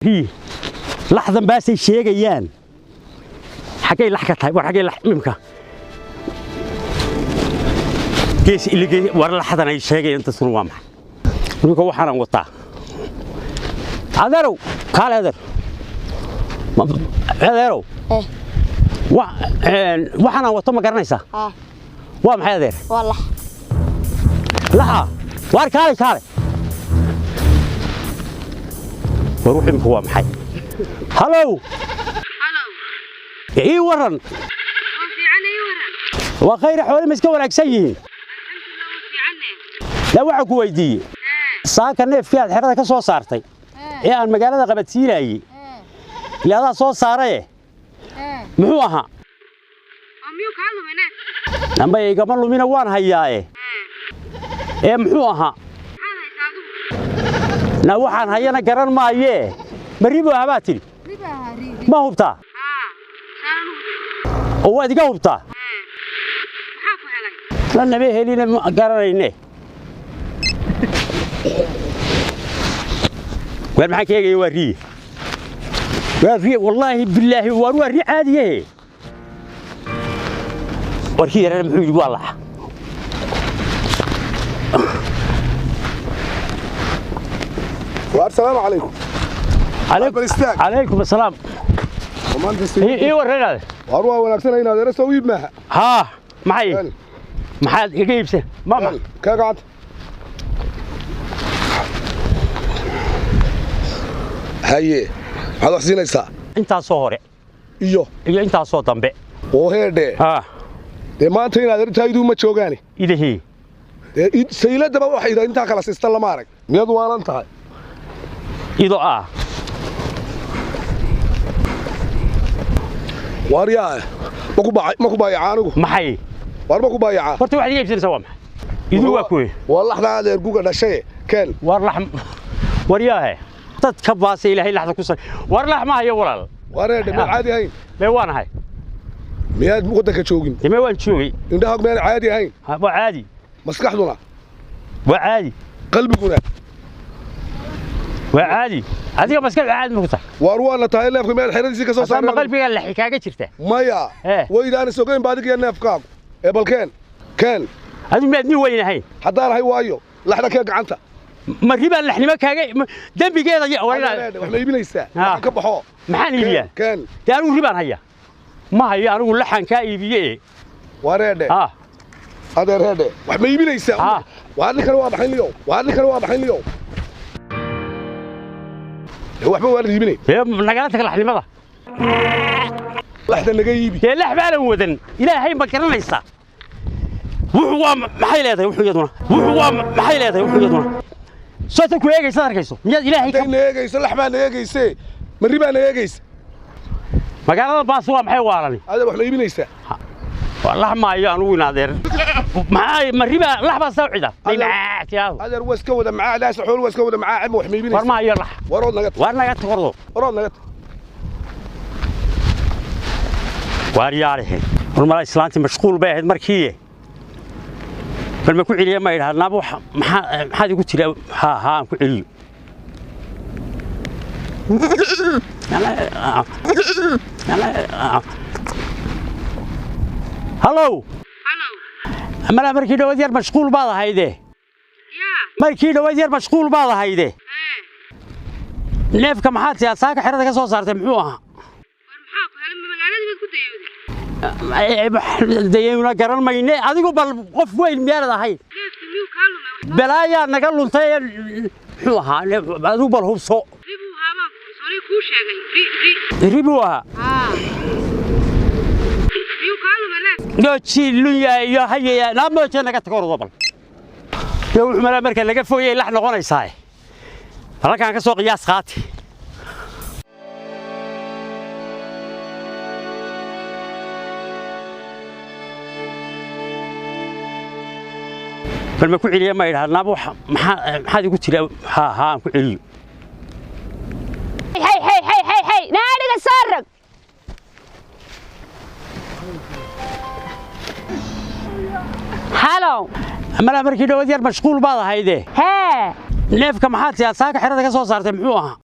في لحظة بس الشيء جيان حكي لحكة هاي وحكي لحمك كيس اللي جي ورا لحظة أنا الشيء جيان تصنوا معه نقول وحنا نقطع هذا قال هذا وحنا وطم قرنيسة وام هذا والله لا كالي وروح لك هو محي هلو اي ورن وفي عنا يورن وخير حوالي مسكون اكسيه الحمد لله وفي عنا لا waxa ku weydiiyay saaka neefkii aad xirada ka soo saartay ee aan magaalada qabadsiinayay ilaa soo saaray muxuu ahaa amiyuu ka lumina namba igama lumina waan hayaaye muxuu ahaa na waxaan hayana garan maayee maribo ahaa tiri ma hubtaa oo waad iga hubtaa maxaa ku helay la nabe helina garanayne وين معك يا وري والله بالله وري عادي وري انا محوج والله السلام عليكم عليكم السلام اي ورينا هذا وروى وناكسنا هنا هذا سويب معها ها معي محل يجيبسه ماما كقعد هاي هذا حسينيسا انت صوري iyo انت soo dambe oo heede de maanta inaad arintaydu ma joogaani ilahi sayladaba waxay ila inta kala siista lama arag miyad waalan tahay ido wariyaa ma ku baayacaanugu maxay war ma ku baayacaa horta wax iibsanaysa waa maxay idu waa kuwe wallahi hada erguga dhashay keen war lahm wariyaahe dadka baas ilaahay laxda ku sar war laxma hayo walaal wareede ma caadi hayn ma waan hay miyaad wadanka joogin ma waan joogay indhaha ma caadi hayn waa caadi maskaxduna waa caadi qalbiguna waa caadi adiga maskax caadi ma ku tahay war waana tahay neefka meel xiradiisa ka soo saaray ma qalbiga la xikaaga jirta maya weydaan sogeyn baadiga neefkaagu balkeen keen adu ma adni weynahay haddaan hay waayo laxda ka gacanta ma riba laxnimo kaaga dambigeeda wax ma iibinaysaa waxa ka baxo maxaan iibiyaa keen taanu ribaan haya ma hayo anigu laxan ka iibiyay wareede adeerede wax ma iibinaysaa waa ninkan waa baxayniyo waxba waa la iibinay nagala tag laxnimada laxda naga iibi lax baalan wadan ilaahay ma garanaysaa wuxuu waa maxay leedahay wuxuu yaduna soo ku eegaysa arkayso miyaad ilaahay ka eegayso lax baan eegaysay ma ribaan eegaysa magaalada baas waa maxay waalani adeer wax ma iibinaysaa والله ما يانو نادر ما ربا لحظه سوعده هذا واسكو ودا معاه لا سحول واسكو ودا معاه عم وحميبين ورما يلا ورود نغت وارياله ورما اسلانتي مشغول باهد markii kalma ku ciliya ma yiraahdo naabo maxaad igu tiri aan ku ciliyo هلو أنا مركي دوادير مشغول بعض هيده مركي دوادير مشغول بعض هيده نيف كم حات يا ساك حرة كسر صارت محوها ديونا قرن ما يني هذا يقول قف وين ميارد هاي بلايا نقلون تاي محوها هذا يقول هو سو ريبوها جوتشي لويا يا هيا لا ما كان كتكور ضبل لو عمر مركز لقى فوق لحن قنيصاي هلا كان كسوق قياس خاتي فلما كل يوم ما يرهنا نابو حد يقول ترى ها كل يوم هي نادي السرق هلو أنا مركي دوادير مشغول بعض هيده ها neefka maxaad siyaad saaka xirada ka soo saartay muxuu ahaa